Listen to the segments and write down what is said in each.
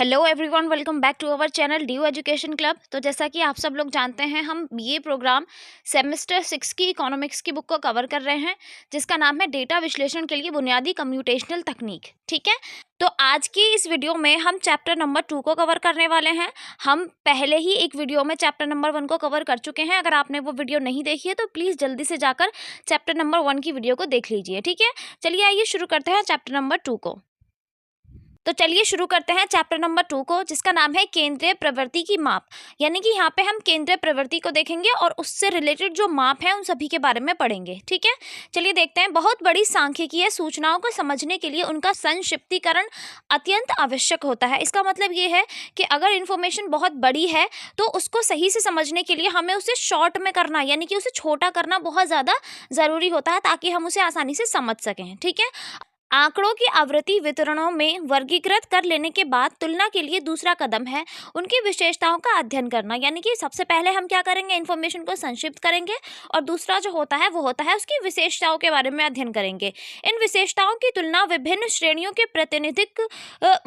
Hello everyone, welcome back to our channel Dew education club. तो जैसा कि आप सब लोग जानते हैं, हम ये प्रोग्राम सेमेस्टर 6 की इकोनॉमिक्स की बुक को कवर कर रहे हैं, जिसका नाम है डेटा विश्लेषण के लिए बुनियादी कंप्यूटेशनल तकनीक। ठीक है, तो आज की इस वीडियो में हम चैप्टर नंबर 2 को कवर करने वाले हैं। हम पहले ही एक वीडियो में चैप्टर नंबर 1 को कवर कर चुके हैं। अगर आपने वो वीडियो नहीं देखी है तो प्लीज़ जल्दी से जाकर चैप्टर नंबर 1 की वीडियो को देख लीजिए। ठीक है, चलिए आइए शुरू करते हैं चैप्टर नंबर 2 को। तो चलिए शुरू करते हैं चैप्टर नंबर 2 को, जिसका नाम है केंद्रीय प्रवृत्ति की माप। यानी कि यहाँ पे हम केंद्रीय प्रवृत्ति को देखेंगे और उससे रिलेटेड जो माप है उन सभी के बारे में पढ़ेंगे। ठीक है, चलिए देखते हैं। बहुत बड़ी सांख्यिकीय सूचनाओं को समझने के लिए उनका संक्षिप्तीकरण अत्यंत आवश्यक होता है। इसका मतलब ये है कि अगर इन्फॉर्मेशन बहुत बड़ी है तो उसको सही से समझने के लिए हमें उसे शॉर्ट में करना, यानी कि उसे छोटा करना बहुत ज़्यादा ज़रूरी होता है, ताकि हम उसे आसानी से समझ सकें। ठीक है, आंकड़ों की आवृत्ति वितरणों में वर्गीकृत कर लेने के बाद तुलना के लिए दूसरा कदम है उनकी विशेषताओं का अध्ययन करना। यानी कि सबसे पहले हम क्या करेंगे, इन्फॉर्मेशन को संक्षिप्त करेंगे, और दूसरा जो होता है वो होता है उसकी विशेषताओं के बारे में अध्ययन करेंगे। इन विशेषताओं की तुलना विभिन्न श्रेणियों के प्रातिनिधिक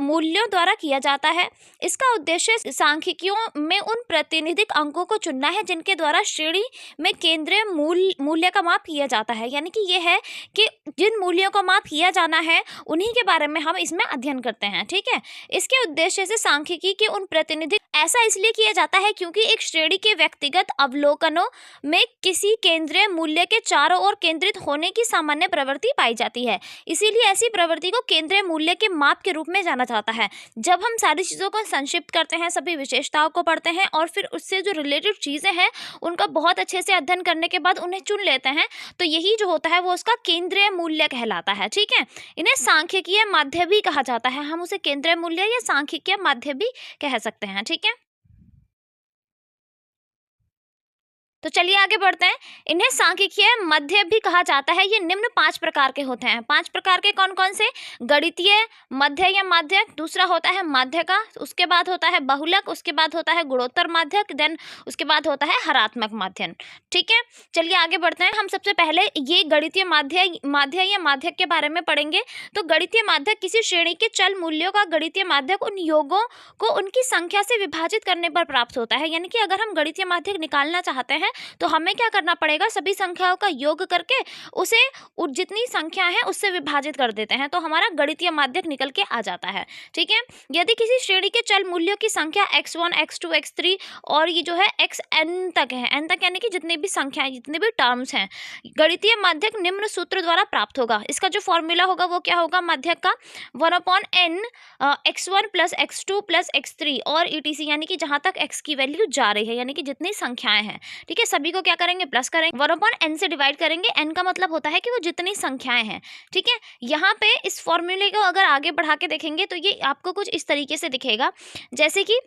मूल्यों द्वारा किया जाता है। इसका उद्देश्य सांख्यिकियों में उन प्रातिनिधिक अंकों को चुनना है जिनके द्वारा श्रेणी में केंद्रीय मूल्य का माप किया जाता है। यानी कि यह है कि जिन मूल्यों का माप किया जाना है उन्हीं के बारे में हम इसमें अध्ययन करते हैं। ठीक है, इसके उद्देश्य से सांख्यिकी के उन प्रतिनिधि ऐसा इसलिए किया जाता है क्योंकि एक श्रेणी के व्यक्तिगत अवलोकनों में किसी केंद्रीय मूल्य के चारों ओर केंद्रित होने की सामान्य प्रवृत्ति पाई जाती है। इसीलिए ऐसी प्रवृत्ति को केंद्रीय मूल्य के माप के रूप में जाना जाता है। जब हम सारी चीज़ों को संक्षिप्त करते हैं, सभी विशेषताओं को पढ़ते हैं और फिर उससे जो रिलेटेड चीज़ें हैं उनका बहुत अच्छे से अध्ययन करने के बाद उन्हें चुन लेते हैं, तो यही जो होता है वो उसका केंद्रीय मूल्य कहलाता है। ठीक है, इन्हें सांख्यिकीय माध्य भी कहा जाता है। हम उसे केंद्रीय मूल्य या सांख्यिकीय माध्य भी कह सकते हैं। ठीक है, तो चलिए आगे बढ़ते हैं। इन्हें सांख्यिकीय मध्य भी कहा जाता है। ये निम्न 5 प्रकार के होते हैं। 5 प्रकार के कौन कौन से? गणितीय मध्य या माध्यक, दूसरा होता है माध्य का, उसके बाद होता है बहुलक, उसके बाद होता है गुणोत्तर माध्यक, देन उसके बाद होता है हरात्मक माध्यन। ठीक है, चलिए आगे बढ़ते हैं। हम सबसे पहले ये गणितीय माध्य या माध्यक के बारे में पढ़ेंगे। तो गणितीय माध्यक किसी श्रेणी के चल मूल्यों का गणितीय माध्यक उन योगों को उनकी संख्या से विभाजित करने पर प्राप्त होता है। यानी कि अगर हम गणितीय माध्यक निकालना चाहते हैं तो हमें क्या करना पड़ेगा, सभी संख्याओं का योग करके उसे जितनी संख्या है उससे विभाजित कर देते हैं, तो हमारा गणितीय माध्यक निकल के आ जाता है। ठीक है, यदि किसी श्रेणी के चल मूल्यों की संख्या x1 x2 x3 और ये जो है xn तक है, n तक यानी कि जितनी भी संख्याएं, जितने भी टर्म्स हैं, गणितीय माध्यक निम्न सूत्र द्वारा प्राप्त होगा। इसका जो फॉर्मूला होगा वो क्या होगा माध्यक का, 1/n x1 + x2 + x3 और etc, यानी कि जहां तक x की वैल्यू जा रही है, यानी कि जितनी संख्याएं हैं। ठीक है, सभी को क्या करेंगे, प्लस करेंगे, 1/n से डिवाइड करेंगे। n का मतलब होता है कि वो जितनी संख्याएं हैं। ठीक है, यहाँ पे इस फॉर्मूले को अगर आगे बढ़ा के देखेंगे तो ये आपको कुछ इस तरीके से दिखेगा, जैसे कि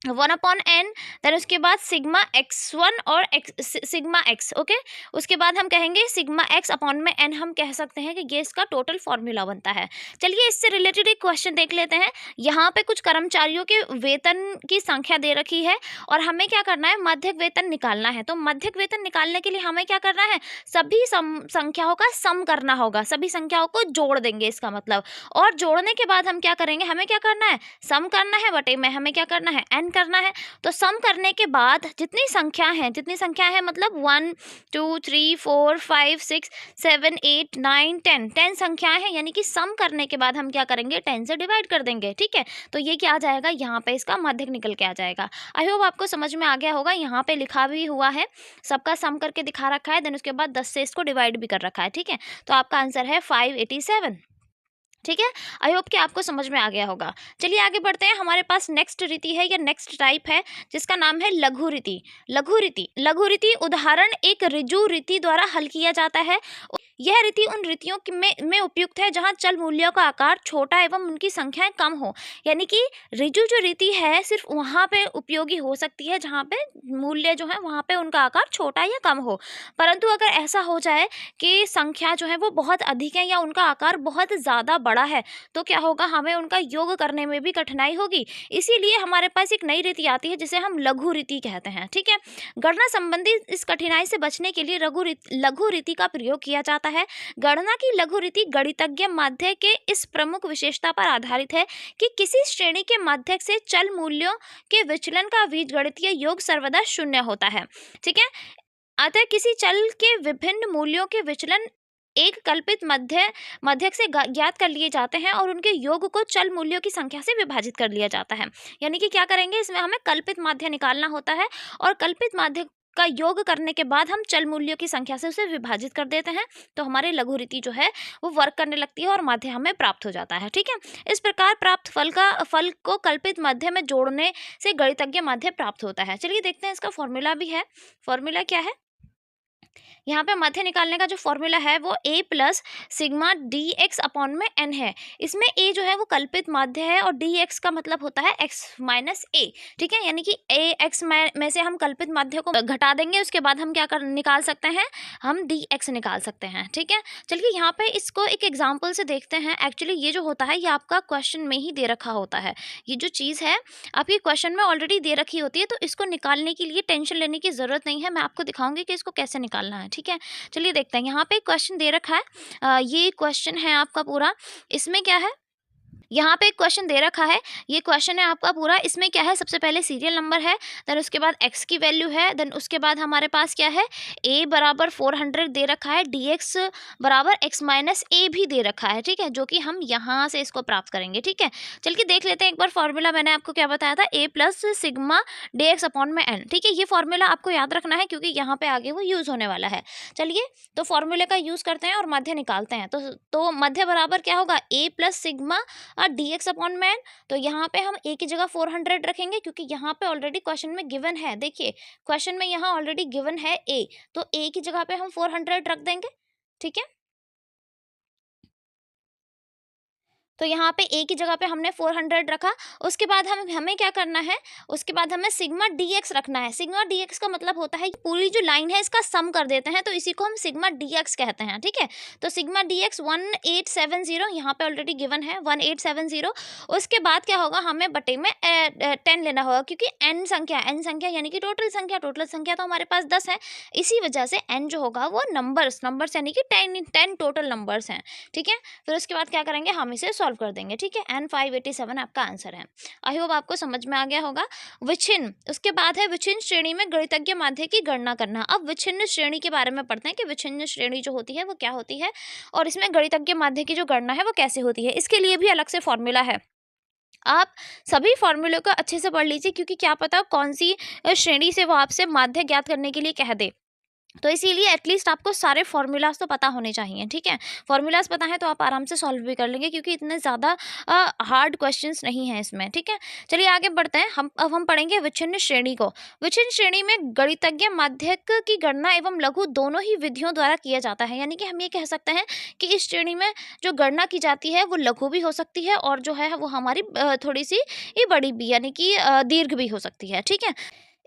1/n, देन उसके बाद सिग्मा x1 और सिग्मा x। ओके, उसके बाद हम कहेंगे सिग्मा x अपॉन में n, हम कह सकते हैं कि ये इसका टोटल फॉर्मूला बनता है। चलिए इससे रिलेटेड एक क्वेश्चन देख लेते हैं। यहाँ पे कुछ कर्मचारियों के वेतन की संख्या दे रखी है और हमें क्या करना है, मध्यक वेतन निकालना है। तो मध्यक वेतन निकालने के लिए हमें क्या करना है, सभी संख्याओं का सम करना होगा, सभी संख्याओं को जोड़ देंगे इसका मतलब। और जोड़ने के बाद हम क्या करेंगे, हमें क्या करना है, सम करना है, बटे में हमें क्या करना है, n करना है। तो सम करने के बाद जितनी संख्या है मतलब 1 2 3 4 5 6 7 8 9 10 संख्याएं हैं, यानी कि सम करने के बाद हम क्या करेंगे, 10 से डिवाइड कर देंगे। ठीक है, तो ये क्या आ जाएगा, यहाँ पे इसका माध्यक निकल के आ जाएगा। आई होप आपको समझ में आ गया होगा। यहाँ पे लिखा भी हुआ है, सबका सम करके दिखा रखा है, देन उसके बाद 10 से इसको डिवाइड भी कर रखा है। ठीक है, तो आपका आंसर है 587। ठीक है, आई होप कि आपको समझ में आ गया होगा। चलिए आगे बढ़ते हैं। हमारे पास नेक्स्ट रीति है या नेक्स्ट टाइप है, जिसका नाम है लघु रीति। लघु रीति उदाहरण एक ऋजु रीति द्वारा हल किया जाता है। यह रीति उन रीतियों में उपयुक्त है जहां चल मूल्यों का आकार छोटा एवं उनकी संख्याएं कम हो। यानी कि ऋजु जो रीति है सिर्फ वहां पे उपयोगी हो सकती है जहां पे मूल्य जो है वहां पे उनका आकार छोटा या कम हो। परंतु अगर ऐसा हो जाए कि संख्या जो है वो बहुत अधिक है या उनका आकार बहुत ज़्यादा बड़ा है, तो क्या होगा, हमें उनका योग करने में भी कठिनाई होगी। इसीलिए हमारे पास एक नई रीति आती है जिसे हम लघु रीति कहते हैं। ठीक है, गणना संबंधी इस कठिनाई से बचने के लिए लघु रीति का प्रयोग किया जाता जाता है। गणना की लघु रीति गणितज्ञ माध्य के इस प्रमुख विशेषता पर आधारित है कि किसी श्रेणी के माध्यक से चल मूल्यों के विचलन का बीजगणितीय योग सर्वदा शून्य होता है। ठीक है, अतः किसी चल के विभिन्न मूल्यों के विचलन एक कल्पित मध्यक से ज्ञात कर लिए जाते हैं और उनके योग को चल मूल्यों की संख्या से विभाजित कर लिया जाता है। यानी कि क्या करेंगे, इसमें हमें कल्पित माध्य निकालना होता है और कल्पित माध्य का योग करने के बाद हम चल मूल्यों की संख्या से उसे विभाजित कर देते हैं, तो हमारी लघु रीति जो है वो वर्क करने लगती है और माध्य हमें प्राप्त हो जाता है। ठीक है, इस प्रकार प्राप्त फल को कल्पित माध्य में जोड़ने से गणितज्ञ माध्य प्राप्त होता है। चलिए देखते हैं, इसका फॉर्मूला भी है। फॉर्मूला क्या है, यहाँ पे माध्य निकालने का जो फॉर्मूला है वो a plus sigma D X upon में n है। इसमें a जो है वो कल्पित माध्य है और dx का मतलब होता है x माइनस a। ठीक है, यानी कि a x में से हम कल्पित माध्य को घटा देंगे, उसके बाद हम क्या निकाल सकते हैं, हम dx निकाल सकते हैं। ठीक है, चलिए यहाँ पे इसको एक एग्जाम्पल से देखते हैं। एक्चुअली ये जो होता है ये आपका क्वेश्चन में ही दे रखा होता है। ये जो चीज़ है आपकी क्वेश्चन में ऑलरेडी दे रखी होती है, तो इसको निकालने के लिए टेंशन लेने की ज़रूरत नहीं है। मैं आपको दिखाऊंगी कि इसको कैसे निकालना है। ठीक है, चलिए देखते हैं। यहाँ पे क्वेश्चन दे रखा है, ये क्वेश्चन है आपका पूरा। इसमें क्या है, यहाँ पे एक क्वेश्चन दे रखा है, ये क्वेश्चन है आपका पूरा। इसमें क्या है, सबसे पहले सीरियल नंबर है, देन उसके बाद x की वैल्यू है, देन उसके बाद हमारे पास क्या है, a बराबर 400 दे रखा है, dx बराबर x माइनस a भी दे रखा है। ठीक है, जो कि हम यहाँ से इसको प्राप्त करेंगे। ठीक है, चल के देख लेते हैं एक बार फॉर्मूला। मैंने आपको क्या बताया था, a plus sigma D X upon में n। ठीक है, ये फॉर्मूला आपको याद रखना है क्योंकि यहाँ पे आगे वो यूज़ होने वाला है। चलिए तो फॉर्मूले का यूज़ करते हैं और मध्य निकालते हैं। तो मध्य बराबर क्या होगा, a plus sigma D X upon में n। तो यहाँ पे हम a की जगह 400 रखेंगे क्योंकि यहाँ पे ऑलरेडी क्वेश्चन में गिवन है। देखिए क्वेश्चन में यहाँ ऑलरेडी गिवन है a, तो a की जगह पे हम 400 रख देंगे। ठीक है, तो यहाँ पे a की जगह पे हमने 400 रखा। उसके बाद हमें क्या करना है, उसके बाद हमें सिग्मा dx रखना है। सिग्मा dx का मतलब होता है कि पूरी जो लाइन है इसका सम कर देते हैं, तो इसी को हम सिग्मा dx कहते हैं। ठीक है, तो सिग्मा dx 1870 यहाँ पे ऑलरेडी गिवन है 1870। उसके बाद क्या होगा, हमें बटे में 10 लेना होगा क्योंकि n संख्या यानी कि टोटल संख्या तो हमारे पास 10 है। इसी वजह से n जो होगा वो नंबर्स यानी कि 10 टोटल नंबर्स हैं। ठीक है, फिर उसके बाद क्या करेंगे, हम इसे सॉल्व कर देंगे। ठीक है, n 587 आपका आंसर है। आई होप आपको समझ में आ गया होगा। विच्छिन्न, उसके बाद है विच्छिन्न श्रेणी में गणितज्ञ माध्य की गणना करना। अब विच्छिन्न श्रेणी के बारे में पढ़ते हैं कि विच्छिन्न श्रेणी जो होती है वो क्या होती है और इसमें गणितज्ञ माध्य की जो गणना है वो कैसे होती है। इसके लिए भी अलग से फॉर्मूला है। आप सभी फॉर्मूले को अच्छे से पढ़ लीजिए क्योंकि क्या पता कौन सी श्रेणी से वो आपसे माध्य ज्ञात करने के लिए कह दे, तो इसीलिए एटलीस्ट आपको सारे फार्मूलाज तो पता होने चाहिए। ठीक है, फार्मूलाज पता है तो आप आराम से सॉल्व भी कर लेंगे क्योंकि इतने ज़्यादा हार्ड क्वेश्चंस नहीं हैं इसमें। ठीक है, चलिए आगे बढ़ते हैं। हम पढ़ेंगे विच्छिन्न श्रेणी को। विच्छिन्न श्रेणी में गणितज्ञ माध्यक की गणना एवं लघु दोनों ही विधियों द्वारा किया जाता है। यानी कि हम ये कह सकते हैं कि इस श्रेणी में जो गणना की जाती है वो लघु भी हो सकती है और जो है वो हमारी थोड़ी सी ये बड़ी भी यानी कि दीर्घ भी हो सकती है। ठीक है,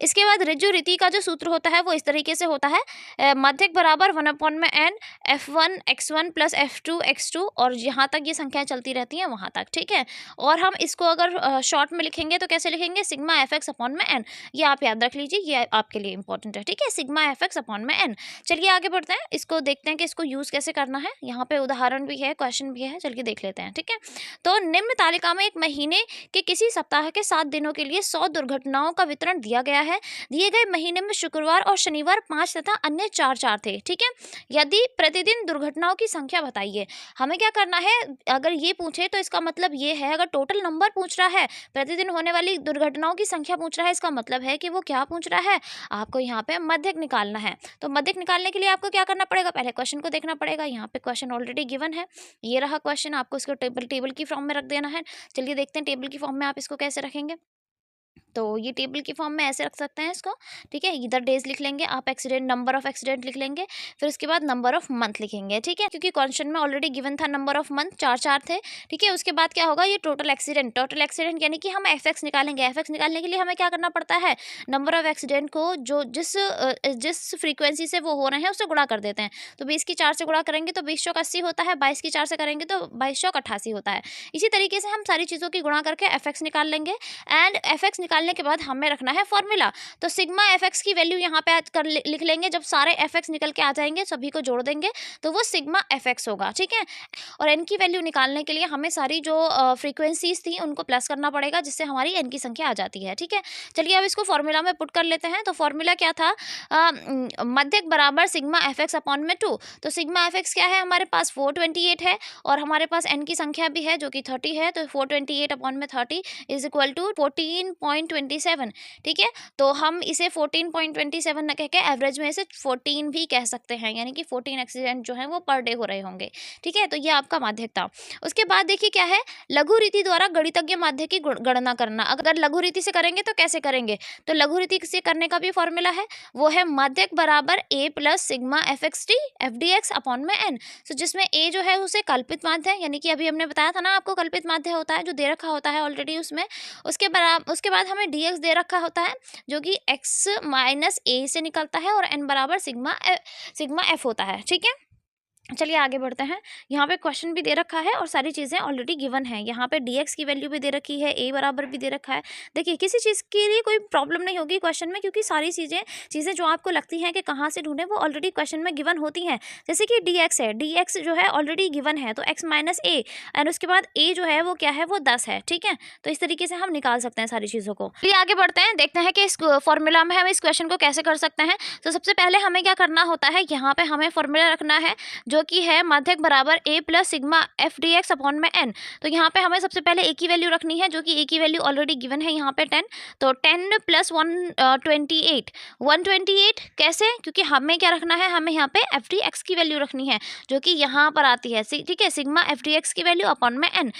इसके बाद ऋजु रीति का जो सूत्र होता है वो इस तरीके से होता है, माध्यक बराबर 1/n f1 x1 plus f2 x2 और यहाँ तक ये संख्याएं चलती रहती हैं वहाँ तक। ठीक है, और हम इसको अगर शॉर्ट में लिखेंगे तो कैसे लिखेंगे, सिग्मा एफ एक्स अपॉन में n। ये आप याद रख लीजिए, ये आपके लिए इंपॉर्टेंट है। ठीक है, सिग्मा एफ एक्स अपॉन में n। चलिए आगे बढ़ते हैं, इसको देखते हैं कि इसको यूज़ कैसे करना है। यहाँ पे उदाहरण भी है, क्वेश्चन भी है, चलिए देख लेते हैं। ठीक है, तो निम्न तालिका में एक महीने के किसी सप्ताह के 7 दिनों के लिए 100 दुर्घटनाओं का वितरण दिया गया है। दिए गए महीने में शुक्रवार और शनिवार 5 तथा अन्य 4 थे। ठीक है, यदि प्रतिदिन दुर्घटनाओं की संख्या बताइए। हमें क्या करना है, अगर ये पूछे तो इसका मतलब ये है, अगर टोटल नंबर पूछ रहा है, प्रतिदिन होने वाली दुर्घटनाओं की संख्या पूछ रहा है, इसका मतलब है कि वो क्या पूछ रहा है, आपको यहाँ पे मध्यक निकालना है। तो मध्यक निकालने के लिए आपको क्या करना पड़ेगा, पहले क्वेश्चन को देखना पड़ेगा। यहाँ पे क्वेश्चन ऑलरेडी गिवन है, ये रहा क्वेश्चन, आपको इसको टेबल की फॉर्म में रख देना है। चलिए देखते हैं टेबल की फॉर्म में आप इसको कैसे रखेंगे। तो ये टेबल की फॉर्म में ऐसे रख सकते हैं इसको। ठीक है, इधर डेज लिख लेंगे आप, एक्सीडेंट नंबर ऑफ एक्सीडेंट लिख लेंगे, फिर उसके बाद नंबर ऑफ मंथ लिखेंगे। ठीक है, क्योंकि क्वेश्चन में ऑलरेडी गिवन था नंबर ऑफ मंथ 4 थे। ठीक है, उसके बाद क्या होगा, ये टोटल एक्सीडेंट यानी कि हम एफ एक्स निकालेंगे। एफ एक्स निकालने के लिए हमें क्या करना पड़ता है, नंबर ऑफ एक्सीडेंट को जो जिस फ्रीक्वेंसी से वो हो रहे हैं उससे गुणा कर देते हैं। तो 20 की 4 से गुणा करेंगे तो 20 चौक 80 होता है, 22 की 4 से करेंगे तो 22 चौक 88 होता है। इसी तरीके से हम सारी चीज़ों की गुणा करके एफ एक्स निकाल लेंगे। एंड एफ एक्स निकालने निकालने के बाद हमें रखना है फॉर्मूला। तो सिग्मा एफ एक्स की वैल्यू यहाँ पे कर लिख लेंगे। जब सारे एफ एक्स निकल के आ जाएंगे सभी को जोड़ देंगे तो वो सिग्मा एफ एक्स होगा, ठीक है। और एन की वैल्यू निकालने के लिए हमें सारी जो फ्रीक्वेंसीज थी उनको प्लस करना पड़ेगा, जिससे हमारी एन की संख्या आ जाती है, ठीक है। चलिए अब इसको फॉर्मूला में पुट कर लेते हैं। तो फॉर्मूला क्या था, मध्यक बराबर सिग्मा एफ एक्स अपॉन में 2। तो सिग्मा एफ एक्स क्या है, हमारे पास 428 है और हमारे पास एन की संख्या भी है जो कि 30 है। तो 428 अपॉन में 30 इज इक्वल टू 14.27, ठीक है। तो हम इसे 14.27 न कह के एवरेज में इसे 14 भी कह सकते हैं, यानी कि 14 एक्सीडेंट जो है वो पर डे हो रहे होंगे, ठीक है। तो ये आपका माध्यक था। उसके बाद देखिए क्या है, लघु रीति द्वारा गणितज्ञ माध्य की गणना करना। अगर लघु रीति से करेंगे तो कैसे करेंगे, तो लघु रीति से करने का भी फॉर्मूला है, वो है माध्यक बराबर A plus sigma F X T F D X upon में एन। सो जिसमें ए जो है उसे कल्पित माध्य है, यानी कि अभी हमने बताया था ना आपको, कल्पित माध्य होता है जो दे रखा होता है ऑलरेडी उसमें। उसके बाद हमें डी एक्स दे रखा होता है जो कि एक्स माइनस ए से निकलता है और एन बराबर सिग्मा एफ होता है, ठीक है। चलिए आगे बढ़ते हैं। यहाँ पे क्वेश्चन भी दे रखा है और सारी चीज़ें ऑलरेडी गिवन है। यहाँ पे dx की वैल्यू भी दे रखी है, a बराबर भी दे रखा है। देखिए किसी चीज़ के लिए कोई प्रॉब्लम नहीं होगी क्वेश्चन में, क्योंकि सारी चीज़ें जो आपको लगती हैं कि कहाँ से ढूंढें वो ऑलरेडी क्वेश्चन में गिवन होती हैं। जैसे कि dx है, dx जो है ऑलरेडी गिवन है, तो x माइनस ए एंड उसके बाद a जो है वो क्या है, वो 10 है, ठीक है। तो इस तरीके से हम निकाल सकते हैं सारी चीज़ों को। चलिए आगे बढ़ते हैं, देखते हैं कि इस फॉर्मूला में हम इस क्वेश्चन को कैसे कर सकते हैं। तो सबसे पहले हमें क्या करना होता है, यहाँ पे हमें फॉर्मूला रखना है जो कि है माध्यक बराबर a plus sigma F D X upon में n। तो यहाँ पे हमें सबसे पहले a की वैल्यू रखनी है जो कि a की वैल्यू ऑलरेडी गिवन है यहाँ पे 10। तो 10 प्लस 128 कैसे, क्योंकि हमें क्या रखना है, हमें यहाँ पे एफ डी एक्स की वैल्यू रखनी है जो कि यहाँ पर आती है, ठीक है, सिग्मा एफ डी एक्स की वैल्यू अपॉन में n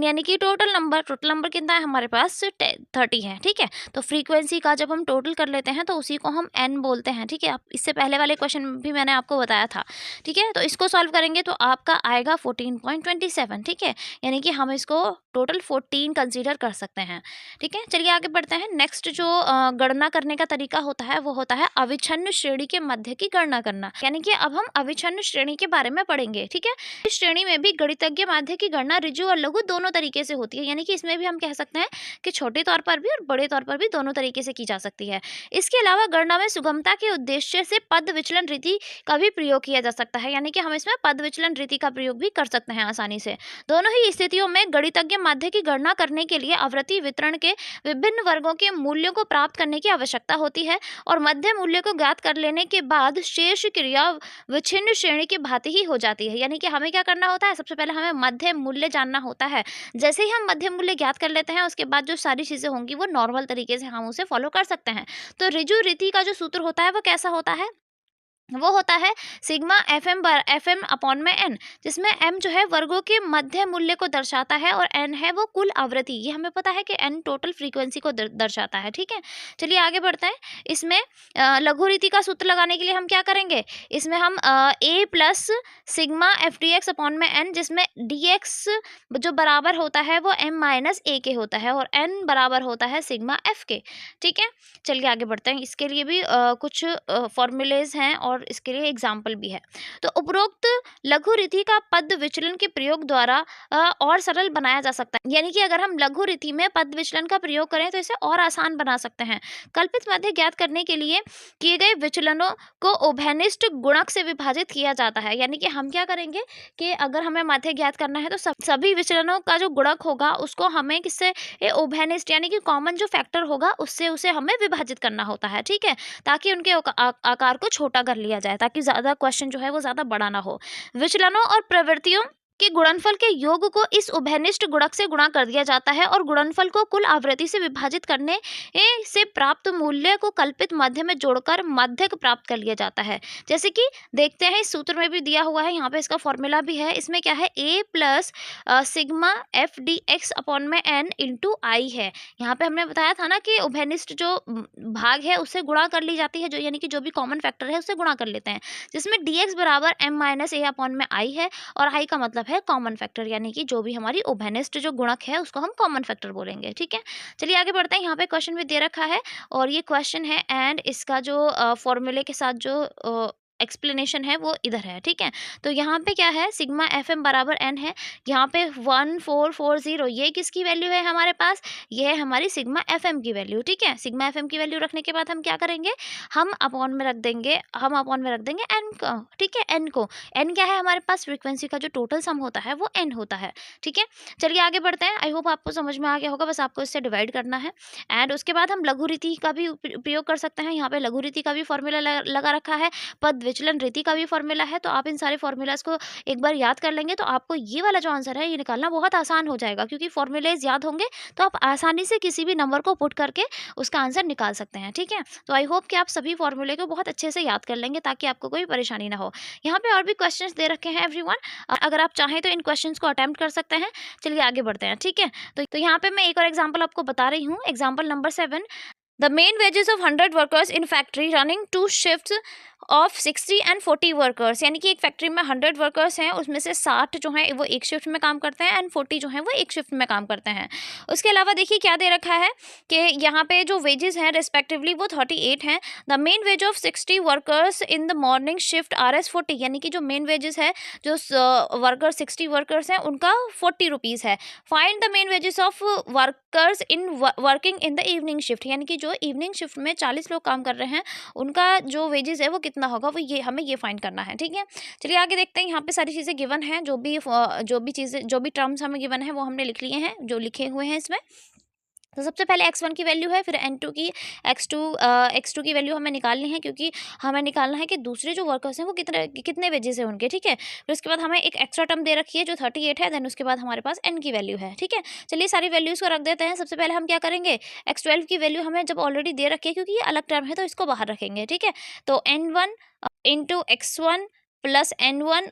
यानी कि टोटल नंबर कितना है हमारे पास 30 है, ठीक है। तो फ्रीक्वेंसी का जब हम टोटल कर लेते हैं तो उसी को हम n बोलते हैं, ठीक है। इससे पहले वाले क्वेश्चन में भी मैंने आपको बताया था, ठीक है। तो इसको सॉल्व करेंगे तो आपका आएगा 14.27, ठीक है, यानी कि हम इसको टोटल 14 कंसीडर कर सकते हैं, ठीक है। चलिए आगे बढ़ते हैं। नेक्स्ट जो गणना करने का तरीका होता है वो होता है अविच्छिन्न श्रेणी के मध्य की गणना करना, यानी कि अब हम अविच्छिन्न श्रेणी के बारे में पढ़ेंगे, ठीक है। इस श्रेणी में भी गणितज्ञ माध्य की गणना ऋजु और लघु दोनों तरीके से होती है, यानी कि इसमें भी हम कह सकते हैं कि छोटे तौर पर भी और बड़े तौर पर भी दोनों तरीके से की जा सकती है। इसके अलावा गणना में सुगमता के उद्देश्य से पद विचलन रीति का भी प्रयोग किया जा सकता है, यानी कि हम इसमें पद विचलन रीति का प्रयोग भी कर सकते हैं आसानी से। दोनों ही स्थितियों में गणितज्ञ माध्य की गणना करने के लिए आवृत्ति वितरण के विभिन्न वर्गों के मूल्यों को प्राप्त करने की आवश्यकता होती है और मध्य मूल्य को ज्ञात कर लेने के बाद शेष क्रिया विच्छिन्न श्रेणी की भांति ही हो जाती है। यानी कि हमें क्या करना होता है, सबसे पहले हमें मध्य मूल्य जानना होता है। जैसे ही हम मध्य मूल्य ज्ञात कर लेते हैं उसके बाद जो सारी चीजें होंगी वो नॉर्मल तरीके से हम उसे फॉलो कर सकते हैं। तो ऋजु रीति का जो सूत्र होता है वो कैसा होता है, वो होता है सिग्मा एफ एम अपॉन में एन, जिसमें एम जो है वर्गों के मध्य मूल्य को दर्शाता है और एन है वो कुल आवृत्ति। ये हमें पता है कि एन टोटल फ्रीक्वेंसी को दर्शाता है, ठीक है। चलिए आगे बढ़ते हैं। इसमें लघु रीति का सूत्र लगाने के लिए हम क्या करेंगे, इसमें हम A plus sigma F D X upon में एन, जिसमें डी एक्स जो बराबर होता है वो एम माइनस ए के होता है और एन बराबर होता है सिग्मा एफ के, ठीक है। चलिए आगे बढ़ते हैं। इसके लिए भी कुछ फॉर्मूलेज हैं और इसके लिए एग्जाम्पल भी है। तो उपरोक्त लघु रीति का पद विचलन के प्रयोग द्वारा और सरल बनाया जा सकता है, यानी कि अगर हम लघु रीति में पद विचलन का प्रयोग करें तो इसे और आसान बना सकते हैं। कल्पित माध्य ज्ञात करने के लिए किए गए विचलनों को उभयनिष्ठ गुणक से विभाजित किया जाता है, यानी कि हम क्या करेंगे कि अगर हमें माध्य ज्ञात करना है तो सभी विचलनों का जो गुणक होगा उसको हमें किससे, उभयनिष्ठ यानी कि कॉमन जो फैक्टर होगा उससे उसे हमें विभाजित करना होता है, ठीक है, ताकि उनके आकार को छोटा कर लिया जाए, ताकि ज्यादा क्वेश्चन जो है वो ज्यादा बड़ा ना हो। विचलनों और प्रवृत्तियों के गुणनफल के योग को इस उभयनिष्ठ गुणक से गुणा कर दिया जाता है और गुणनफल को कुल आवृत्ति से विभाजित करने से प्राप्त मूल्य को कल्पित मध्य में जोड़कर मध्यक प्राप्त कर लिया जाता है। जैसे कि देखते हैं इस सूत्र में भी दिया हुआ है, यहाँ पे इसका फॉर्मूला भी है। इसमें क्या है, A plus sigma F D X upon में एन इंटू आई है। यहाँ पे हमने बताया था ना कि उभयनिष्ठ जो भाग है उससे गुणा कर ली जाती है, जो यानी कि जो भी कॉमन फैक्टर है उससे गुणा कर लेते हैं, जिसमें डी एक्स बराबर एम माइनस ए अपॉन में आई है और आई का मतलब है कॉमन फैक्टर, यानी कि जो भी हमारी उभयनिष्ठ जो गुणक है उसको हम कॉमन फैक्टर बोलेंगे, ठीक है। चलिए आगे बढ़ते हैं। यहाँ पे क्वेश्चन भी दे रखा है और ये क्वेश्चन है एंड इसका जो फॉर्मूले के साथ जो एक्सप्लेनेशन है वो इधर है, ठीक है। तो यहाँ पे क्या है, सिग्मा FM बराबर n है, यहाँ पे 1440 ये किसकी वैल्यू है हमारे पास, ये है हमारी सिग्मा FM की वैल्यू, ठीक है। सिग्मा FM की वैल्यू रखने के बाद हम क्या करेंगे, हम अपॉन में रख देंगे n को, ठीक है। n को, n क्या है हमारे पास, फ्रीक्वेंसी का जो टोटल सम होता है वो n होता है, ठीक है। चलिए आगे बढ़ते हैं। आई होप आपको समझ में आ गया होगा, बस आपको इससे डिवाइड करना है। एंड उसके बाद हम लघु रीति का भी उपयोग कर सकते हैं। यहाँ पे लघु रीति का भी फॉर्मूला लगा रखा है, पद विचलन रीति का भी फॉर्मूला है। तो आप इन सारे फॉर्मूलाज को एक बार याद कर लेंगे तो आपको ये वाला जो आंसर है ये निकालना बहुत आसान हो जाएगा, क्योंकि फॉर्मूलेज याद होंगे तो आप आसानी से किसी भी नंबर को पुट करके उसका आंसर निकाल सकते हैं, ठीक है। तो आई होप कि आप सभी फॉर्मूले को बहुत अच्छे से याद कर लेंगे ताकि आपको कोई परेशानी ना हो। यहाँ पे और भी क्वेश्चंस दे रखे हैं एवरीवन, अगर आप चाहें तो इन क्वेश्चंस को अटेम्प्ट कर सकते हैं। चलिए आगे बढ़ते हैं, ठीक है। तो यहाँ पे मैं एक और एग्जाम्पल आपको बता रही हूँ, example number 7। The main wages of 100 workers in factory running 2 shifts of 60 and 40 workers, यानी कि एक फैक्ट्री में 100 वर्कर्स हैं, उसमें से 60 जो हैं वो एक शिफ्ट में काम करते हैं एंड 40 जो हैं वो एक शिफ्ट में काम करते हैं। उसके अलावा देखिए क्या दे रखा है कि यहाँ पे जो वेजेस हैं रेस्पेक्टिवली वो 38 हैं। The main ways of 60 workers in the morning shift RS 40, यानी कि जो मेन वेजेस है जो वर्कर 60 वर्कर्स हैं उनका 40 रुपीज़ है। Find the main wages of workers in working in the evening shift, यानी कि जो इवनिंग शिफ्ट में 40 लोग काम कर रहे हैं उनका जो वेजेस है वो कितना होगा, वो ये हमें ये फाइंड करना है, ठीक है। चलिए आगे देखते हैं। यहाँ पे सारी चीज़ें गिवन हैं, जो भी चीज़ें, जो भी टर्म्स हमें गिवन है वो हमने लिख लिए हैं, जो लिखे हुए हैं इसमें। तो सबसे पहले x1 की वैल्यू है, फिर n2 की, x2 की वैल्यू हमें निकालनी है, क्योंकि हमें निकालना है कि दूसरे जो वर्कर्स हैं वो कितने वेजेस हैं उनके, ठीक है। फिर उसके बाद हमें एक एक्स्ट्रा टर्म दे रखी है जो 38 है, देन उसके बाद हमारे पास n की वैल्यू है, ठीक है। चलिए सारी वैल्यूज़ को रख देते हैं। सबसे पहले हम क्या करेंगे, x12 की वैल्यू हमें जब ऑलरेडी दे रखी है, क्योंकि ये अलग टर्म है तो इसको बाहर रखेंगे, ठीक है। तो n1 into x1 plus n1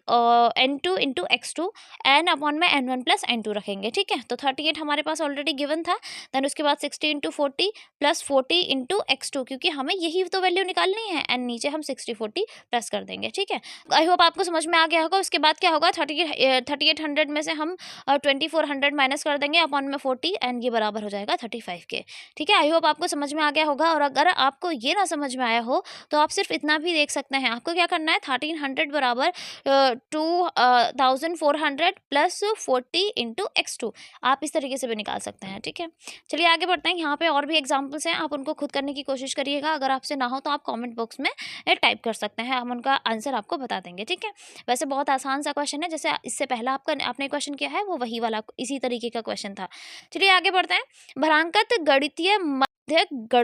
n2 into x2 n upon में n1 प्लस n2 रखेंगे, ठीक है। तो 38 हमारे पास ऑलरेडी गिवन था, देन उसके बाद 60 इंटू 40 प्लस 40 इंटू x2, क्योंकि हमें यही तो वैल्यू निकालनी है, एंड नीचे हम 60 40 प्लस कर देंगे, ठीक है। आई होप आपको समझ में आ गया होगा। उसके बाद क्या होगा, 3800 में से हम 2400 माइनस कर देंगे अपॉन में 40, एंड ये बराबर हो जाएगा 35 के, ठीक है। आई होप आपको समझ में आ गया होगा। और अगर आपको ये ना समझ में आया हो तो आप सिर्फ इतना भी देख सकते हैं। आपको क्या करना है, 1300 बराबर 2400 प्लस 40 इंटू x2, आप इस तरीके से भी निकाल सकते हैं, ठीक है। चलिए आगे बढ़ते हैं। यहाँ पे और भी एग्जाम्पल्स हैं, आप उनको खुद करने की कोशिश करिएगा। अगर आपसे ना हो तो आप कमेंट बॉक्स में टाइप कर सकते हैं, हम उनका आंसर आपको बता देंगे, ठीक है। वैसे बहुत आसान सा क्वेश्चन है, जैसे इससे पहला आपने क्वेश्चन किया है वो वही वाला इसी तरीके का क्वेश्चन था। चलिए आगे बढ़ते हैं। भरांकित गणितीय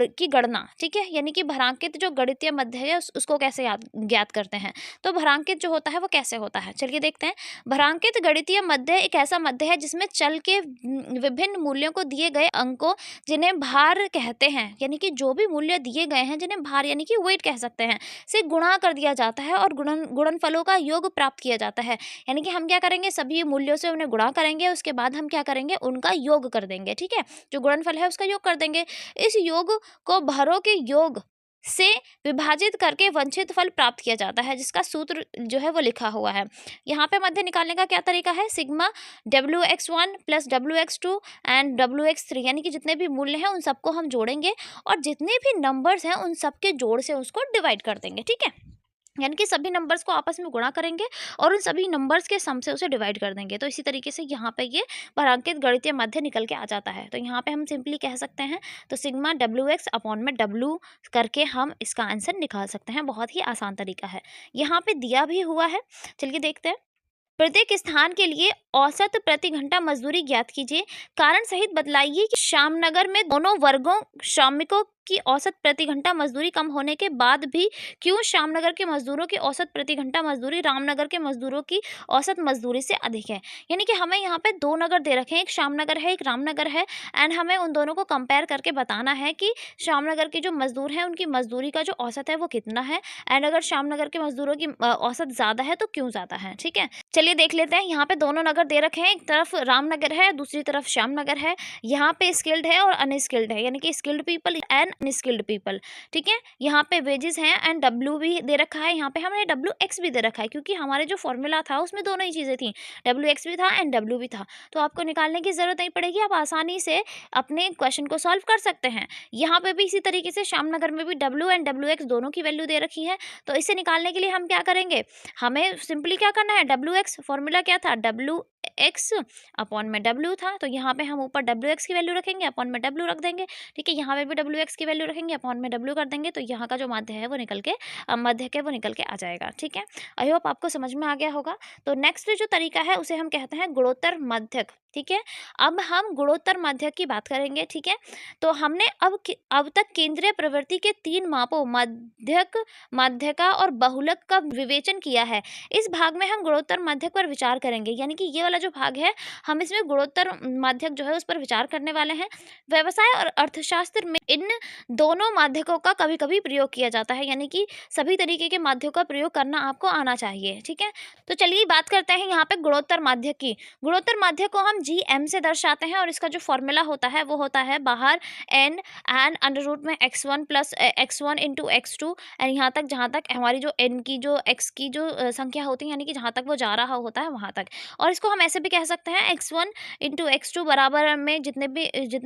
की गणना, ठीक है, यानी कि भरांकित जो गणितीय मध्य है उसको कैसे ज्ञात करते हैं। तो भरांकित जो होता है वो कैसे होता है, चलिए देखते हैं। भरांकित गणितीय मध्य एक ऐसा मध्य है जिसमें चल के विभिन्न मूल्यों को दिए गए अंकों, जिन्हें भार कहते हैं, यानी कि जो भी मूल्य दिए गए हैं जिन्हें भार यानी कि वेट कह सकते हैं, से गुणा कर दिया जाता है और गुणनफलों का योग प्राप्त किया जाता है। यानी कि हम क्या करेंगे, सभी मूल्यों से उन्हें गुणा करेंगे, उसके बाद हम क्या करेंगे, उनका योग कर देंगे, ठीक है। जो गुणनफल है उसका योग कर देंगे। इस योग को भारों के योग से विभाजित करके वंचित फल प्राप्त किया जाता है, जिसका सूत्र जो है वो लिखा हुआ है। यहाँ पे मध्य निकालने का क्या तरीका है, sigma WX1 plus WX2 and WX3, यानी कि जितने भी मूल्य हैं उन सबको हम जोड़ेंगे और जितने भी नंबर्स हैं उन सबके जोड़ से उसको डिवाइड कर देंगे, ठीक है। यानी कि सभी नंबर्स को आपस में गुणा करेंगे और उन सभी नंबर्स के सम से उसे डिवाइड कर देंगे। तो इसी तरीके से यहाँ पे ये भरांकित गणितीय मध्य निकल के आ जाता है। तो यहाँ पे हम सिंपली कह सकते हैं, तो सिग्मा WX अपॉन में W करके हम इसका आंसर निकाल सकते हैं। बहुत ही आसान तरीका है, यहाँ पे दिया भी हुआ है। चलिए देखते हैं। प्रत्येक स्थान के लिए औसत प्रति घंटा मजदूरी ज्ञात कीजिए। कारण सहित बतलाइए कि श्यामनगर में दोनों वर्गों श्रमिकों की औसत प्रति घंटा मजदूरी कम होने के बाद भी क्यों श्यामनगर के मजदूरों की औसत प्रति घंटा मजदूरी रामनगर के मजदूरों की औसत मजदूरी से अधिक है। यानी कि हमें यहाँ पे दो नगर दे रखे हैं, एक श्यामनगर है एक रामनगर है, एंड हमें उन दोनों को कंपेयर करके बताना है कि श्यामनगर के जो मजदूर हैं उनकी मजदूरी का जो औसत है वो कितना है, एंड अगर श्यामनगर के मजदूरों की औसत ज़्यादा है तो क्यों ज़्यादा है, ठीक है। चलिए देख लेते हैं। यहाँ पे दोनों नगर दे रखे हैं, एक तरफ रामनगर है दूसरी तरफ श्यामनगर है। यहाँ पे स्किल्ड है और अनस्किल्ड है, यानी कि skilled people and unskilled people. ठीक है, यहाँ पे वेजेस हैं एंड डब्ल्यू भी दे रखा है, यहाँ पे हमने डब्ल्यू एक्स भी दे रखा है, क्योंकि हमारे जो फॉर्मूला था उसमें दोनों ही चीज़ें थी, डब्ल्यू एक्स भी था एंड डब्ल्यू भी था। तो आपको निकालने की ज़रूरत नहीं पड़ेगी, आप आसानी से अपने क्वेश्चन को सॉल्व कर सकते हैं। यहाँ पे भी इसी तरीके से श्यामनगर में भी डब्ल्यू एंड डब्ल्यू एक्स दोनों की वैल्यू दे रखी है। तो इसे निकालने के लिए हम क्या करेंगे, हमें सिंपली क्या करना है, डब्ल्यू एक्स फॉर्मूला क्या था, डब्ल्यू एक्स अपॉन में डब्ल्यू था, तो यहाँ पे हम ऊपर डब्ल्यू एक्स की वैल्यू रखेंगे, अपॉन में डब्ल्यू रख देंगे। ठीक है, यहाँ पे भी डब्ल्यू एक्स की वैल्यू रखेंगे, अपॉन में डब्ल्यू कर देंगे, तो यहाँ का जो माध्य है वो निकल के मध्य वो निकल के आ जाएगा। ठीक है, आई होप आपको समझ में आ गया होगा। तो नेक्स्ट जो तरीका है उसे हम कहते हैं गुणोत्तर मध्यक। ठीक है, अब हम गुणोत्तर मध्यक की बात करेंगे। ठीक है, तो हमने अब तक केंद्रीय प्रवृत्ति के 3 मापों मध्यक, माध्यका और बहुलक का विवेचन किया है। इस भाग में हम गुणोत्तर मध्यक पर विचार करेंगे, यानी कि ये वाला जो भाग है हम इसमें गुणोत्तर माध्यक जो है उस पर विचार करने वाले हैं। व्यवसाय और अर्थशास्त्र में इन दोनों माध्यकों का कभी कभी प्रयोग किया जाता है, यानी कि सभी तरीके के माध्यकों का प्रयोग करना आपको आना चाहिए। ठीक है, तो चलिए बात करते हैं यहाँ पे गुणोत्तर माध्यक की। गुणोत्तर माध्यक को हम जी एम से दर्शाते हैं और इसका जो फॉर्मूला होता है वो होता है बाहर एन एंड अंडर रूट में x1 plus x1 into x2 and यहाँ तक जहाँ तक हमारी जो n की जो x की जो संख्या होती है, यानी कि जहाँ तक वो जा रहा होता है वहाँ तक। और इसको हम ऐसे भी कह सकते हैं x1 इंटू x2 बराबर में जितने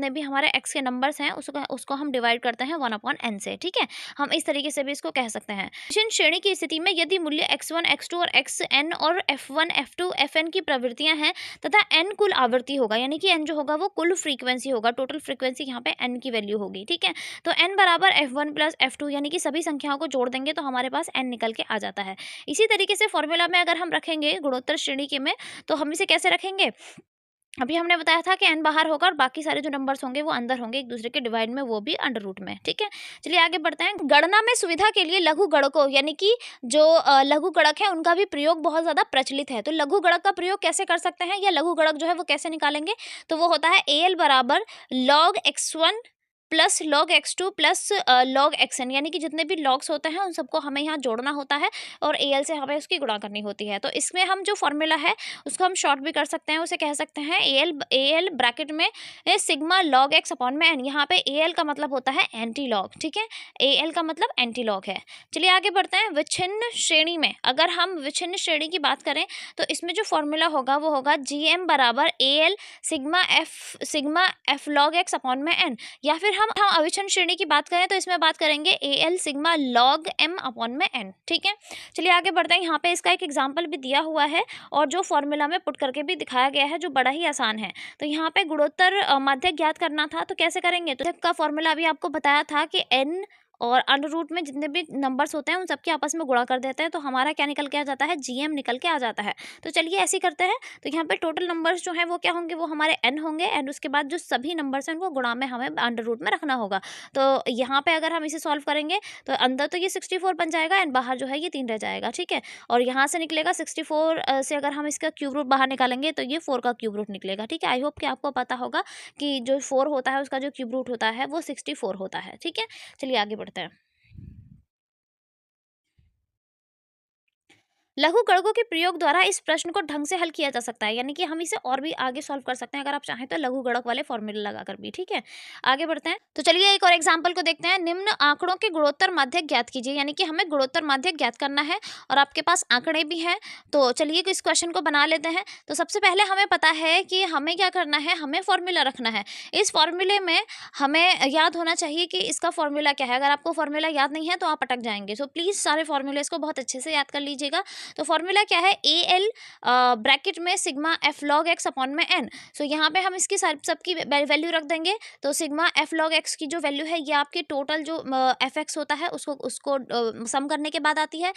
भी हमारे x के नंबर्स हैं उसको हम डिवाइड करते हैं 1/n से। ठीक है, हम इस तरीके से भी इसको कह सकते हैं। विषम श्रेणी की स्थिति में यदि मूल्य x1 x2 और xn और f1 f2 fn की प्रवृत्तियां हैं तथा n कुल आवृत्ति होगा, यानी कि n जो होगा वो कुल फ्रीक्वेंसी होगा, टोटल फ्रीक्वेंसी यहाँ पे n की वैल्यू होगी। ठीक है, तो n बराबर f1 प्लस f2, यानी कि सभी संख्याओं को जोड़ देंगे तो हमारे पास n निकल के आ जाता है। इसी तरीके से फॉर्मूला में अगर हम रखेंगे गुणोत्तर श्रेणी के में, तो हम इसे कैसे रखेंगे, अभी हमने बताया था कि n बाहर होगा और बाकी सारे जो नंबर्स होंगे वो अंदर होंगे एक दूसरे के डिवाइड में, वो भी अंडर रूट में। ठीक है, चलिए आगे बढ़ते हैं। गणना में सुविधा के लिए लघु गणकों, यानी कि जो लघु गणक है उनका भी प्रयोग बहुत ज़्यादा प्रचलित है। तो लघु गणक का प्रयोग कैसे कर सकते हैं, या लघु गणक जो है वो कैसे निकालेंगे, तो वो होता है AL बराबर log x1 plus log x2 plus log xn, यानी कि जितने भी लॉग्स होते हैं उन सबको हमें यहाँ जोड़ना होता है और AL से हमें उसकी गुणा करनी होती है। तो इसमें हम जो फॉर्मूला है उसको हम शॉर्ट भी कर सकते हैं, उसे कह सकते हैं AL ब्रैकेट में सिग्मा log x अपॉन में n। यहाँ पे AL का मतलब होता है एंटी लॉग। ठीक है, AL का मतलब एंटी लॉग है। चलिए आगे बढ़ते हैं। विच्छिन्न श्रेणी में अगर हम विच्छिन्न श्रेणी की बात करें तो इसमें जो फॉर्मूला होगा वो होगा GM बराबर AL sigma F log x upon में n, या फिर हम अविच्छिन्न श्रेणी की बात करें तो इसमें बात करेंगे AL sigma log m upon में n। ठीक है, चलिए आगे बढ़ते हैं। यहाँ पे इसका एक एग्जांपल भी दिया हुआ है और जो फॉर्मूला में पुट करके भी दिखाया गया है, जो बड़ा ही आसान है। तो यहाँ पे गुणोत्तर माध्यक ज्ञात करना था, तो कैसे करेंगे, तो का फॉर्मूला अभी आपको बताया था कि n और अंडर रूट में जितने भी नंबर्स होते हैं उन सबके आपस में गुणा कर देते हैं, तो हमारा क्या निकल के आ जाता है, GM निकल के आ जाता है। तो चलिए ऐसे ही करते हैं। तो यहाँ पे टोटल नंबर्स जो हैं वो क्या होंगे, वो हमारे n होंगे एंड उसके बाद जो सभी नंबर्स हैं उनको गुणा में हमें अंडर रूट में रखना होगा। तो यहाँ पे अगर हम इसे सॉल्व करेंगे तो अंदर तो ये 64 बन जाएगा एंड बाहर जो है ये 3 रह जाएगा। ठीक है, और यहाँ से निकलेगा 64 से अगर हम इसका क्यूब रूट बाहर निकालेंगे तो ये 4 का क्यूब रूट निकलेगा। ठीक है, आई होप कि आपको पता होगा कि जो 4 होता है उसका जो क्यूब रूट होता है वो 64 होता है। ठीक है, चलिए आगे बढ़ते हैं। लघु गणकों के प्रयोग द्वारा इस प्रश्न को ढंग से हल किया जा सकता है, यानी कि हम इसे और भी आगे सॉल्व कर सकते हैं अगर आप चाहें तो लघु गणक वाले फॉर्मूले लगाकर भी। ठीक है, आगे बढ़ते हैं। तो चलिए एक और एग्जांपल को देखते हैं। निम्न आंकड़ों के गुणोत्तर माध्यक ज्ञात कीजिए, यानी कि हमें गुणोत्तर माध्यक ज्ञात करना है और आपके पास आंकड़े भी हैं। तो चलिए इस क्वेश्चन को बना लेते हैं। तो सबसे पहले हमें पता है कि हमें क्या करना है, हमें फॉर्मूला रखना है। इस फॉर्मूले में हमें याद होना चाहिए कि इसका फॉर्मूला क्या है। अगर आपको फॉर्मूला याद नहीं है तो आप अटक जाएंगे। सो प्लीज़ सारे फॉर्मूलेस को बहुत अच्छे से याद कर लीजिएगा। तो फॉर्मूला क्या है, AL ब्रैकेट में sigma F log x upon में n। सो यहाँ पे हम इसकी सबकी वैल्यू रख देंगे। तो सिग्मा F log x की जो वैल्यू है ये आपके टोटल जो fx होता है उसको सम करने के बाद आती है।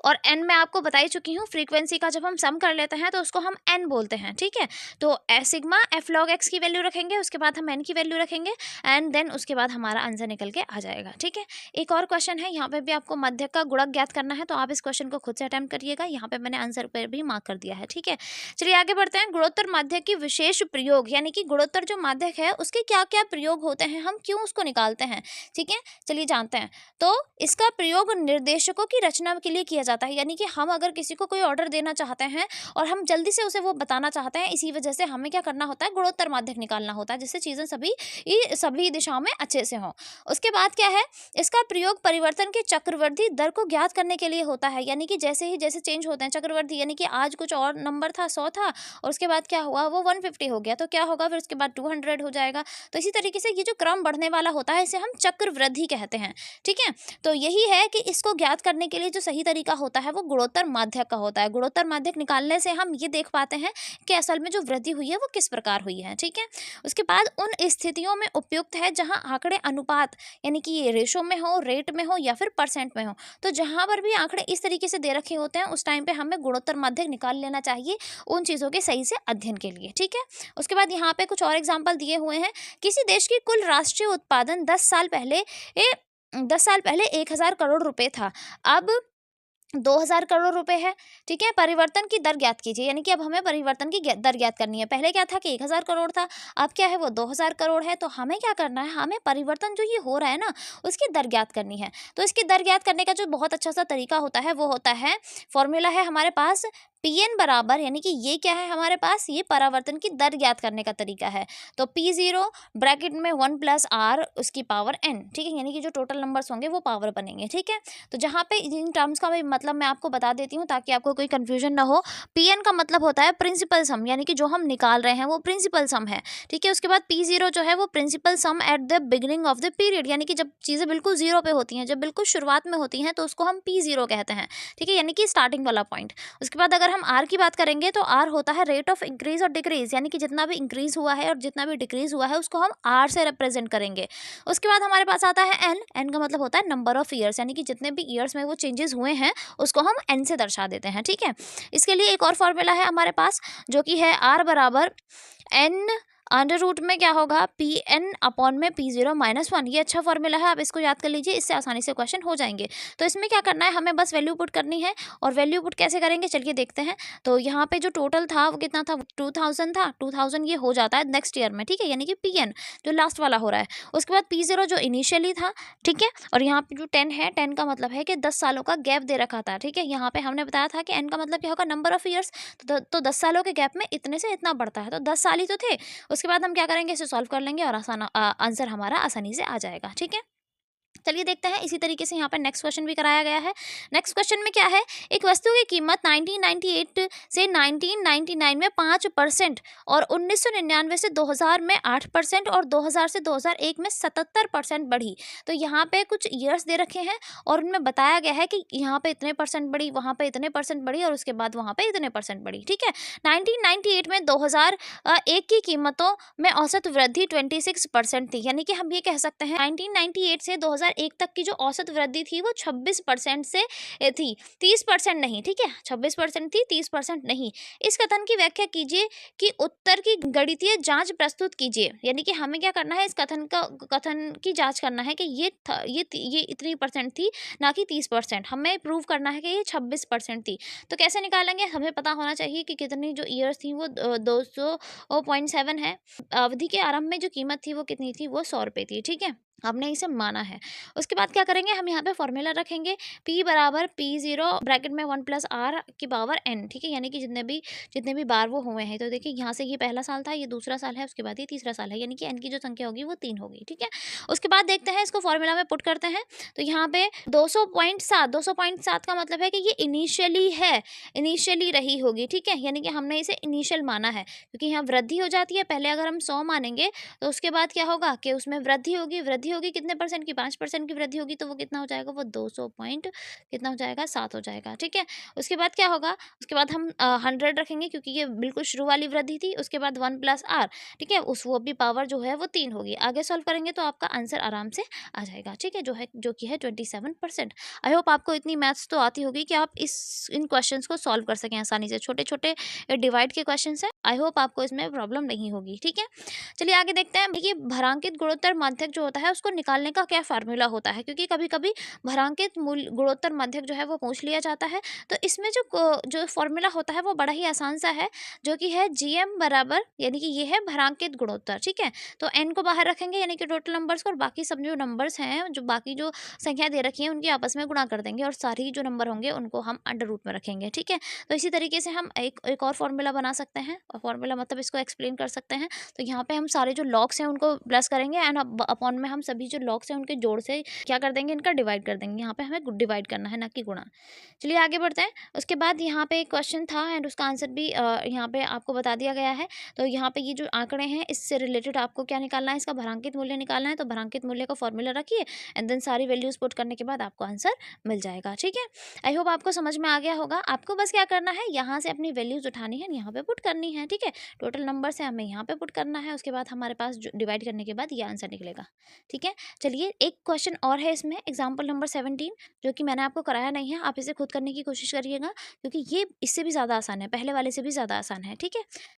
और n मैं आपको बता ही चुकी हूँ, फ्रीक्वेंसी का जब हम सम कर लेते हैं तो उसको हम n बोलते हैं। ठीक है, तो सिग्मा F log x की वैल्यू रखेंगे, उसके बाद हम n की वैल्यू रखेंगे एंड देन उसके बाद हमारा आंसर निकल के आ जाएगा। ठीक है, एक और क्वेश्चन है, यहाँ पे भी आपको मध्यक का गुणक ज्ञात करना है, तो आप इस क्वेश्चन को खुद से अटेम्प्ट नोट करिएगा, यहाँ पे मैंने आंसर पर भी मार्क कर दिया है, ठीक है। चलिए आगे बढ़ते हैं। गुणोत्तर माध्यक की विशेष प्रयोग, यानी कि गुणोत्तर जो माध्यक है उसके क्या क्या प्रयोग होते हैं, हम क्यों उसको निकालते हैं, ठीक है, चलिए जानते हैं। तो इसका प्रयोग निर्देशकों की रचना के लिए किया जाता है, यानी कि हम अगर किसी को कोई ऑर्डर देना चाहते हैं और हम जल्दी से उसे वो बताना चाहते हैं, इसी वजह से हमें क्या करना होता है, गुणोत्तर माध्यक निकालना होता है, जिससे चीज़ें सभी दिशाओं में अच्छे से हों। उसके बाद क्या है, इसका प्रयोग परिवर्तन के चक्रवृद्धि दर को ज्ञात करने के लिए होता है, यानी कि जैसे चेंज होते हैं चक्रवृद्धि, यानी कि आज कुछ और नंबर था 100 था और उसके बाद क्या हुआ, वो 150 हो गया, तो क्या होगा फिर उसके बाद 200 हो जाएगा। तो इसी तरीके से ये जो क्रम बढ़ने वाला होता है इसे हम चक्रवृद्धि कहते हैं, ठीक है। तो यही है कि इसको ज्ञात करने के लिए जो सही तरीका होता है वो गुणोत्तर माध्यक का होता है। गुणोत्तर माध्यक निकालने से हम ये देख पाते हैं कि असल में जो वृद्धि हुई है वो किस प्रकार हुई है, ठीक है। उसके बाद उन स्थितियों में उपयुक्त है जहां आंकड़े अनुपात, यानी कि ये रेशो में हो, रेट में हो या फिर परसेंट में हो, तो जहां पर भी आंकड़े इस तरीके से दे रखे होते हैं उस टाइम पे हमें गुणोत्तर माध्यक निकाल लेना चाहिए उन चीज़ों के सही से अध्ययन के लिए, ठीक है। उसके बाद यहाँ पे कुछ और एग्जाम्पल दिए हुए हैं। किसी देश की कुल राष्ट्रीय उत्पादन 10 साल पहले 1000 करोड़ रुपए था, अब 2000 करोड़ रुपए है, ठीक है। परिवर्तन की दर ज्ञात कीजिए, यानी कि अब हमें परिवर्तन की दर ज्ञात करनी है। पहले क्या था कि 1000 करोड़ था, अब क्या है वो 2000 करोड़ है। तो हमें क्या करना है, हमें परिवर्तन जो ये हो रहा है ना उसकी दर ज्ञात करनी है। तो इसकी दर ज्ञात करने का जो बहुत अच्छा सा तरीका होता है वो होता है, फॉर्मूला है हमारे पास Pn बराबर, यानी कि ये क्या है हमारे पास, ये परावर्तन की दर ज्ञात करने का तरीका है। तो P0 ब्रैकेट में 1 + R उसकी पावर n, ठीक है, यानी कि जो टोटल नंबर्स होंगे वो पावर बनेंगे, ठीक है। तो जहाँ पे इन टर्म्स का भी मतलब मैं आपको बता देती हूँ ताकि आपको कोई कंफ्यूजन ना हो। Pn का मतलब होता है प्रिंसिपल सम, यानी कि जो हम निकाल रहे हैं वो प्रिंसिपल सम है, ठीक है। उसके बाद P0 जो है वो principal sum at the beginning of the period, यानी कि जब चीज़ें बिल्कुल जीरो पे होती हैं, जब बिल्कुल शुरुआत में होती हैं तो उसको हम P0 कहते हैं, ठीक है, यानी कि स्टार्टिंग वाला पॉइंट। उसके बाद अगर हम R की बात करेंगे तो R होता है रेट ऑफ इंक्रीज और डिक्रीज, यानी कि जितना भी इंक्रीज हुआ है और जितना भी डिक्रीज हुआ है उसको हम R से रिप्रेजेंट करेंगे। उसके बाद हमारे पास आता है N का मतलब होता है नंबर ऑफ ईयर्स, यानी कि जितने भी ईयर्स में वो चेंजेस हुए हैं उसको हम N से दर्शा देते हैं, ठीक है। इसके लिए एक और फॉर्मूला है हमारे पास जो कि है R बराबर N अंडर रूट में क्या होगा, Pn अपॉन में P0 - 1। ये अच्छा फॉर्मूला है, आप इसको याद कर लीजिए, इससे आसानी से क्वेश्चन हो जाएंगे। तो इसमें क्या करना है, हमें बस वैल्यू पुट करनी है। और वैल्यू पुट कैसे करेंगे चलिए देखते हैं। तो यहाँ पे जो टोटल था वो कितना था, 2000 था। 2000 ये हो जाता है नेक्स्ट ईयर में, ठीक है, यानी कि Pn जो लास्ट वाला हो रहा है। उसके बाद P0 जो इनिशियली था, ठीक है। और यहाँ पे जो 10 है, 10 का मतलब है कि 10 सालों का गैप दे रखा था, ठीक है। यहाँ पे हमने बताया था कि N का मतलब क्या होगा, नंबर ऑफ ईयर्स। तो 10 सालों के गैप में इतने से इतना बढ़ता है, तो 10 साल ही तो थे। उसके बाद हम क्या करेंगे, इसे सॉल्व कर लेंगे और आंसर हमारा आसानी से आ जाएगा, ठीक है। चलिए देखते हैं। इसी तरीके से यहाँ पर नेक्स्ट क्वेश्चन भी कराया गया है। नेक्स्ट क्वेश्चन में क्या है, एक वस्तु की कीमत 1998 से 1999 में 5% और 1999 से 2000 में 8% और 2000 से 2001 में 77% बढ़ी। तो यहाँ पे कुछ ईयर्स दे रखे हैं और उनमें बताया गया है कि यहाँ पे इतने परसेंट बढ़ी, वहाँ पे इतने परसेंट बढ़ी और उसके बाद वहाँ पे इतने परसेंट बढ़ी, ठीक है। 1998 में 2001 की कीमतों में औसत वृद्धि 26% थी, यानी कि हम ये कह सकते हैं 1998 से 2001 तक की जो औसत वृद्धि थी वो 26% से थी, 30% नहीं, ठीक है। 26% थी, 30% नहीं। इस कथन की व्याख्या कीजिए कि उत्तर की गणितीय जांच प्रस्तुत कीजिए, यानी कि हमें क्या करना है, इस कथन की जांच करना है कि ये इतनी परसेंट थी, ना कि 30%। हमें प्रूव करना है कि ये 26% थी। तो कैसे निकालेंगे, हमें पता होना चाहिए कि कितनी जो ईयर्स थी वो 200.7 है। अवधि के आरंभ में जो कीमत थी वो कितनी थी, वो 100 रुपये थी, ठीक है। हमने इसे माना है। उसके बाद क्या करेंगे, हम यहाँ पे फॉर्मूला रखेंगे P बराबर P0 ब्रैकेट में 1 + R की पावर n, ठीक है, यानी कि जितने भी बार वो हुए हैं। तो देखिए यहाँ से ये पहला साल था, ये दूसरा साल है, उसके बाद ये तीसरा साल है, यानी कि n की जो संख्या होगी वो 3 होगी, ठीक है। उसके बाद देखते हैं, इसको फॉर्मूला में पुट करते हैं। तो यहाँ पे 200.7 का मतलब है कि ये इनिशियली रही होगी, ठीक है, यानी कि हमने इसे इनिशियल माना है क्योंकि यहाँ वृद्धि हो जाती है। पहले अगर हम 100 मानेंगे तो उसके बाद क्या होगा कि उसमें वृद्धि होगी कितने परसेंट की, 5% की वृद्धि होगी। तो वो कितना हो जाएगा, वो 200 पॉइंट कितना हो जाएगा, 7 हो जाएगा, ठीक है। उसके बाद क्या होगा, उसके बाद हम 100 रखेंगे क्योंकि ये बिल्कुल शुरू वाली वृद्धि थी। उसके बाद 1 + R, ठीक है, वो भी पावर जो है वो 3 होगी। आगे सॉल्व करेंगे तो आपका आंसर आराम से आ जाएगा, ठीक है, जो कि है 27%। आई होप आपको इतनी मैथ्स तो आती होगी कि आप इन क्वेश्चंस को सॉल्व कर सकें आसानी से। छोटे छोटे डिवाइड के क्वेश्चन है, आई होप आपको इसमें प्रॉब्लम नहीं होगी, ठीक है। चलिए आगे देखते हैं। देखिए भरांकित गुणोत्तर माध्यक जो होता है उसको निकालने का क्या फार्मूला होता है, क्योंकि कभी कभी भरांकित मूल्य गुणोत्तर मध्यक जो है वो पूछ लिया जाता है। तो इसमें जो फॉर्मूला होता है वो बड़ा ही आसान सा है, जो कि है GM बराबर, यानी कि ये है भरांकित गुणोत्तर, ठीक है। तो एन को बाहर रखेंगे यानी कि टोटल नंबर्स को, और बाकी सब जो नंबर्स हैं, जो बाकी जो संख्या दे रखी है उनकी आपस में गुणा कर देंगे, और सारी जो नंबर होंगे उनको हम अंडर रूट में रखेंगे, ठीक है। तो इसी तरीके से हम एक एक और फॉर्मूला बना सकते हैं, और फॉर्मूला मतलब इसको एक्सप्लेन कर सकते हैं। तो यहाँ पे हम सारे जो लॉग्स हैं उनको प्लस करेंगे, एंड अपॉन में हम सभी जो लॉग्स हैं उनके जोड़ से क्या कर देंगे, इनका डिवाइड कर देंगे। यहाँ पे हमें डिवाइड करना है, ना कि गुणा। चलिए आगे बढ़ते हैं। उसके बाद यहाँ पे एक क्वेश्चन था, एंड उसका आंसर भी यहाँ पे आपको बता दिया गया है। तो यहाँ पे ये जो आंकड़े हैं इससे रिलेटेड आपको क्या निकालना है, इसका भरांकित मूल्य निकालना है। तो भरांकित मूल्य का फॉर्मूला रखिए, एंड देन सारी वैल्यूज पुट करने के बाद आपको आंसर मिल जाएगा, ठीक है। आई होप आपको समझ में आ गया होगा। आपको बस क्या करना है, यहाँ से अपनी वैल्यूज उठानी है, यहाँ पे पुट करनी है, ठीक है। टोटल नंबर से हमें यहाँ पे पुट करना है, उसके बाद हमारे पास डिवाइड करने के बाद ये आंसर निकलेगा, ठीक है। चलिए एक क्वेश्चन और है इसमें, एग्जाम्पल नंबर 17, जो कि मैंने आपको कराया नहीं है, आप इसे खुद करने की कोशिश करिएगा, क्योंकि ये इससे भी ज़्यादा आसान है, पहले वाले से भी ज़्यादा आसान है, ठीक है।